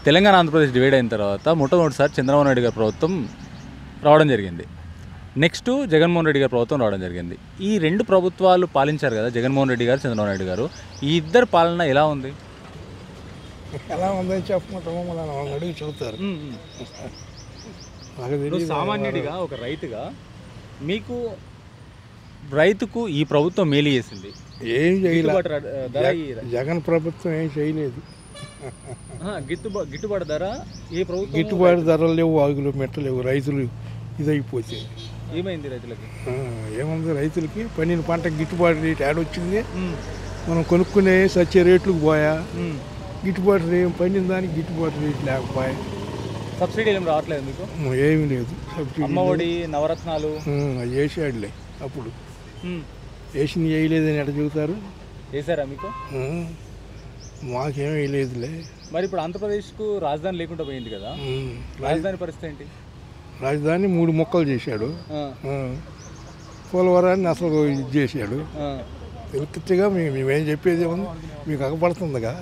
Telangana Andhra Pradesh divide అయిన తర్వాత మొట్టమొదటిసారి చంద్రబాబు నాయుడు గారి ప్రభుత్వం రావడం జరిగింది. నెక్స్ట్ జగన్మోహన్ రెడ్డి గారి ప్రభుత్వం రావడం జరిగింది. ఈ రెండు ప్రభుత్వాలు పాలించారు కదా, జగన్మోహన్ రెడ్డి గారు, చంద్రబాబు నాయుడు గారు. ఈ ఇద్దరు పాలన ఎలా ఉంది? ఎలా ఉందని చెప్పమంటామో మనం అడిగి చెబుతారు. సామాన్యుడిగా ఒక రైతుగా మీకు రైతుకు ఈ ప్రభుత్వం మేలు చేసింది, ఏం చేయలేదు. జగన్ ప్రభుత్వం ఏం చేయలేదు. గిట్టుబాటు ధర ఏ ప్రభుత్వం గిట్టుబాటు ధరలు లేవు, ఆగులు మెట్టలేవు, రైతులు ఇదైపోతే ఏమైంది రైతులకి? ఏముంది, రైతులకి పండిన పంట గిట్టుబాటు రేటు ఆడొచ్చింది. మనం కొనుక్కునే సచ్చే రేట్లకు పోయా, గిట్టుబాటు రేటు పండిన దానికి గిట్టుబాటు రేటు లేకపోయా. సబ్సిడీ ఏం రావట్లేదు మీకు? ఏమి లేదు. సబ్సిడీ, అమ్మఒడి, నవరత్నాలు వేసాడులే. అప్పుడు వేసింది వేయలేదని ఎట్లా చెబుతారు? వేసారా మీకు? మాకేం వేయలేదులే. మరి ఇప్పుడు ఆంధ్రప్రదేశ్కు రాజధాని లేకుండా పోయింది కదా, రాజధాని పరిస్థితి ఏంటి? రాజధాని 3 ముక్కలు చేశాడు. పోలవరాన్ని అసలు ఇది చేశాడు. తెలుగుగా మేమేం చెప్పేది ఏముంది, మీకు అగపడుతుందిగా.